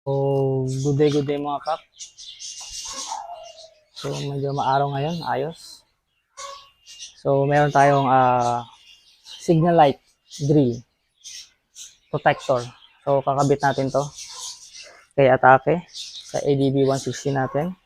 So, good day mga kap. So, medyo maaraw ngayon, ayos. So, meron tayong signal light grill protector. So, kakabit natin to kay Atake sa ADB 160 natin.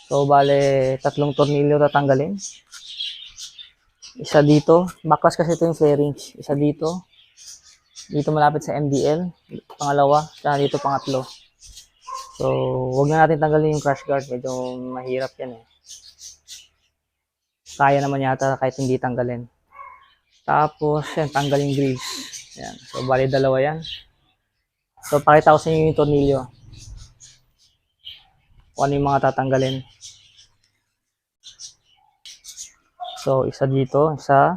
So, bale, tatlong tornilyo tatanggalin. Isa dito, backlash kasi ito yung fairings. Isa dito, dito malapit sa MDL. Pangalawa, tsaka dito pangatlo. So, wag na natin tanggalin yung crash guard. Medyo mahirap yan eh. Kaya naman yata kahit hindi tanggalin. Tapos, yan, tanggal yung grills. Yan. So, bali dalawa yan. So, pakita ko sa inyo yung tornilyo. Kung ano yung mga tatanggalin. So, isa dito, isa.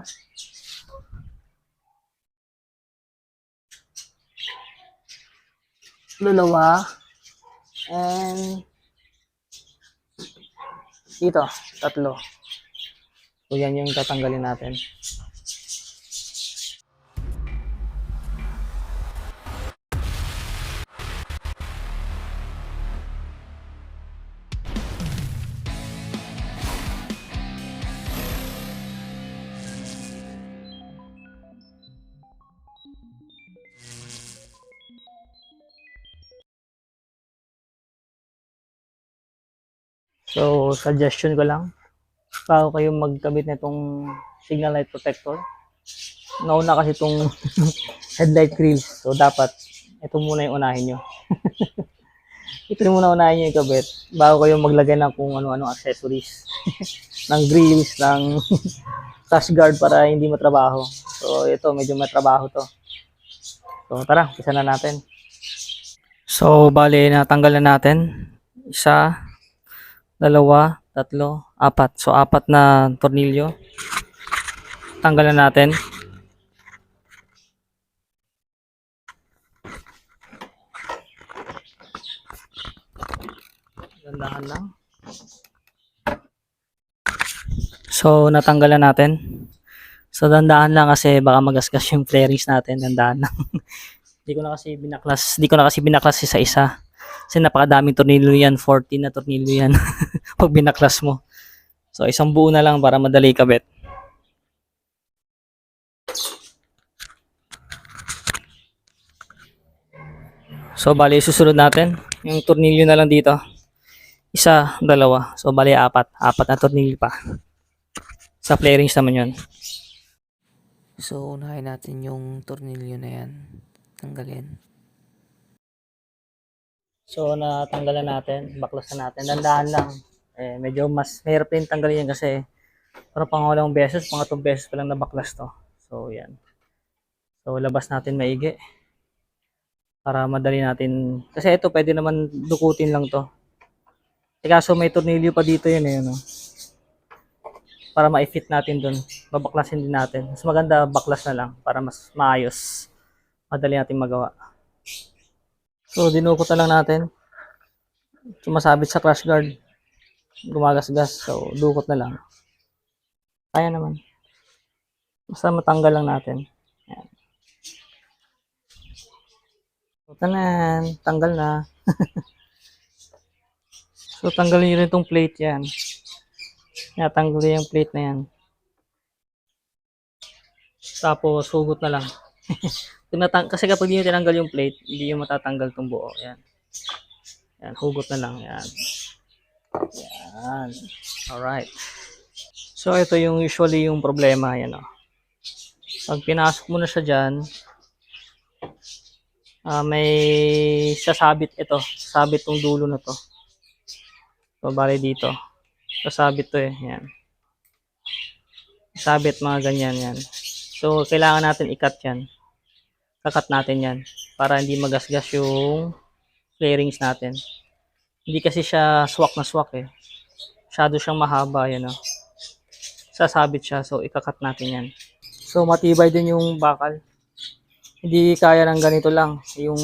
Dalawa. And, dito, tatlo. So, yan yung tatanggalin natin. So, suggestion ko lang, bago kayo magkabit na itong signal light protector, nauna kasi itong headlight grills. So, dapat ito muna yung unahin nyo. Ito muna unahin nyo yung kabit bago kayo maglagay ng kung ano-ano accessories. Ng grills, ng crash guard para hindi matrabaho. So, ito, medyo matrabaho to. So, tara, isa na natin. So, bali, natanggal na natin. Isa, dalawa, tatlo, apat. So, apat na tornilyo. Tanggalan natin. Gandahan lang. So, natanggalan natin. So, dandahan lang kasi baka magasgas yung fairings natin. Dandahan lang. Hindi ko na kasi binaklas isa-isa. Kasi napakadaming tornilyo yan. 14 na tornilyo yan. Pag binaklas mo. So, isang buo na lang para madali kabit. So, bali, susunod natin. Yung tornilyo na lang dito. Isa, dalawa. So, bali, apat. Apat na tornilyo pa. Sa fairings naman yun. So, unahin natin yung tornilyo na yan. Tanggalin. So, natanggalan natin. Baklasan natin. Dandahan lang. Medyo mas mahirap din tanggalin yan kasi parang pangalawang beses, pangatong beses pa lang nabaklas to. So, yan. So, labas natin maigi. Para madali natin. Kasi ito, pwede naman dukutin lang to. Kaso may tornilyo pa dito yun eh. No? Para ma-fit natin dun. Babaklasin din natin. Mas maganda baklas na lang para mas maayos. Madali natin magawa. So, dinukot na lang natin. Sumasabit sa crash guard. Gumagasgas. So, dukot na lang. Kaya naman. Basta matanggal lang natin. Ayan. So, tanan. Tanggal na. So, tanggalin nyo rin itong plate yan. Tanggalin yung plate na yan. Tapos, hugot na lang. Kasi kapag hindi nyo tinanggal yung plate, hindi nyo matatanggal itong buo. Ayan. Ayan, hugot na lang. Ayan. Ayan. Alright. So, ito yung usually yung problema. Ayan o. Pag pinasok mo na siya dyan, may sasabit ito. Sasabit tong dulo na to. So, bali dito. Sasabit to eh. Ayan. Sabit mga ganyan yan. So, kailangan natin i-cut yan. Kakat natin yan. Para hindi magasgas yung fairings natin. Hindi kasi siya swak na swak eh. Masyado siyang mahaba. Yan o. Sasabit siya. So, ikakat natin yan. So, matibay din yung bakal. Hindi kaya ng ganito lang. Yung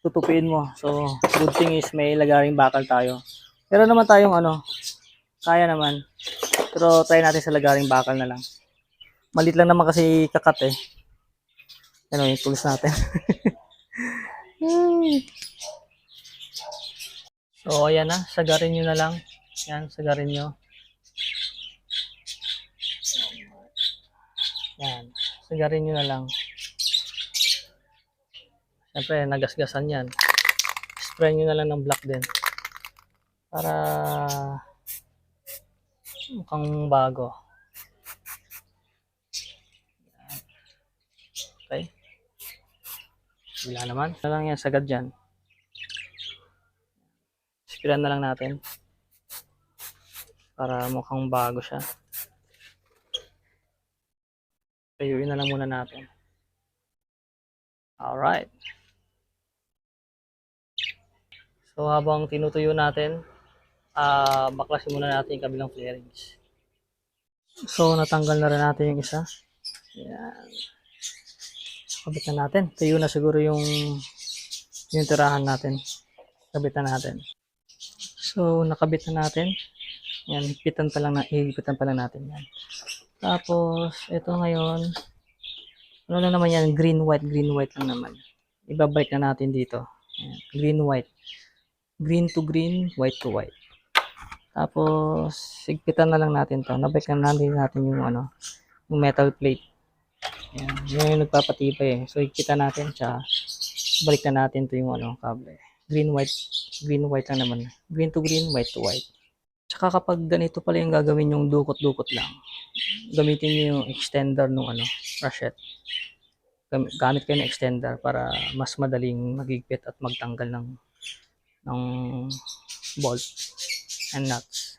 tutupin mo. So, good thing is may lagaring bakal tayo. Pero naman tayong kaya naman. Pero try natin sa lagaring bakal na lang. Malit lang naman kasi kakat eh. Ano yung tools natin. So, ayan na. Sagarin nyo na lang. Yan, sagarin nyo. Yan. Sagarin nyo na lang. Siyempre, nagasgasan yan. Spray nyo na lang ng black din. Para mukhang bago. Okay. Wala naman. Wala lang yan, sagad dyan. Sprayan na lang natin. Para mukhang bago siya. Tayuin na lang muna natin. Alright. So habang tinutuyo natin, baklasin muna natin yung kabilang flarings. So natanggal na rin natin yung isa. Yan. Kabit na natin. Tuyo na siguro yung tirahan natin. Kabit na natin. So nakabit na natin. Yan, higipitan pa lang natin yan. Tapos ito ngayon, ano lang naman yan, green white lang naman. Ibabike na natin dito. Yan, green white. Green to green, white to white. Tapos higpitan na lang natin 'to. Nabike na natin yung yung metal plate. Yan, yun yung nagpapatibay eh. So higpitan natin siya. Balik na natin 'to yung kable. Green white lang naman. Green to green, white to white. Tsaka kapag ganito pala yung gagawin yung dukot-dukot lang, gamitin niyo yung extender nung rachet. Gamit kayo ng extender para mas madaling magigpit at magtanggal ng bolt and nuts.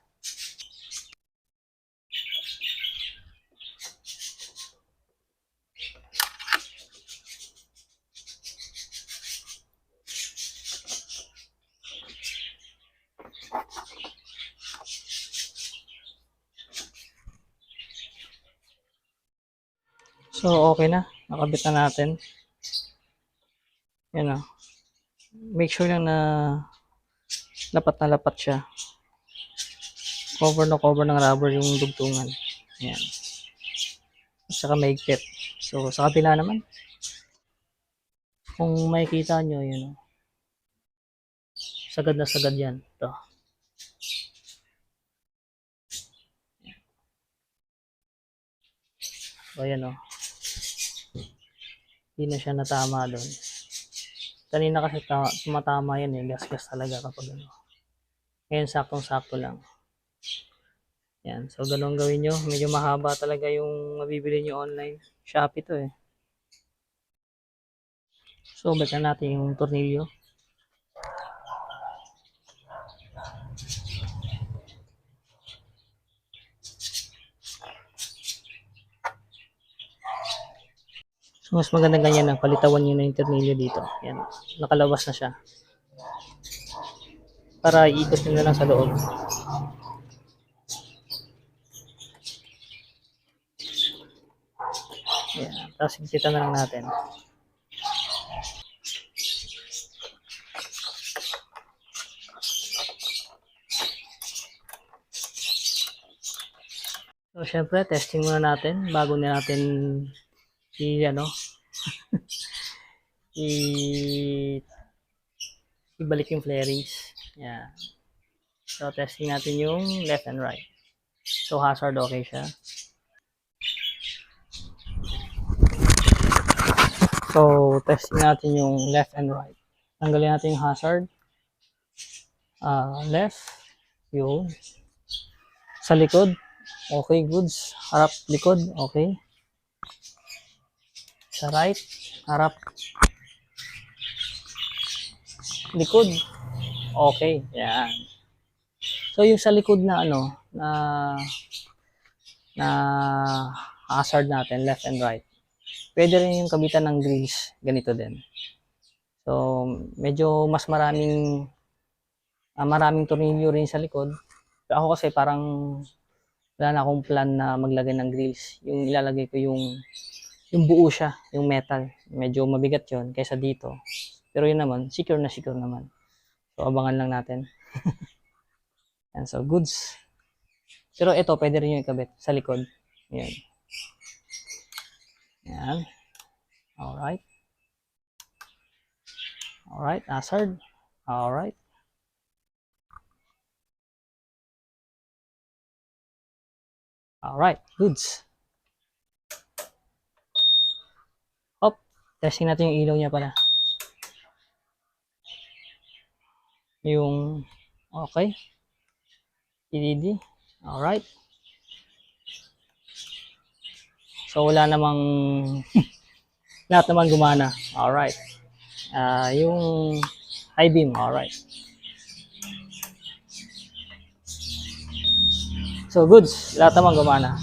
So, okay na. Nakabit na natin. Yan o. Make sure lang na lapat siya. Cover ng rubber yung dugtungan. Yan. At saka mahigpit. So, sa kabila naman. Kung makikita nyo, yun o. Sagad na sagad yan. Ito. So, ayan o. Hindi na siya natama doon. Kanina kasi tumatama yan eh. Gas-gas talaga kapag Ngayon saktong-sakto lang. Yan. So, ganun gawin nyo. Medyo mahaba talaga yung mabibili nyo online. Shopee to eh. So, balik na natin yung tornilyo. So, mas maganda ganyan na. Palitawan nyo na yung tornilyo dito. Yan. Nakalabas na siya. Para iikot nyo na lang sa loob. Yan. Tapos higpitan na lang natin. So, syempre, testing muna natin bago na natin ibalik yung flarings. Yan. So, testing natin yung left and right. So, hazard okay siya. So, testing natin yung left and right. Tanggalin natin yung hazard. Left. Yun. Sa likod. Okay, goods. Harap, likod. Okay. Sa right. Harap. Likod. Okay. Yan. So, yung sa likod na na hazard natin, left and right. Pwede rin yung kabitan ng grease. Ganito din. So, medyo mas maraming tornilyo rin sa likod. Pero ako kasi parang wala na akong plan na maglagay ng grills. Yung ilalagay ko yung buo siya, yung metal. Medyo mabigat yon kaysa dito. Pero yun naman, secure naman. So, abangan lang natin. Yan, so goods. Pero ito, pwede rin yung ikabit sa likod. Yan. Yan. Alright. Alright, hazard. Alright. Alright, goods. Hop, testing natin yung ilaw niya pala. Yung, okay. LED. Alright. So, wala namang, lahat naman gumana. Alright. Yung high beam, alright. So, goods. Lahat naman gumana.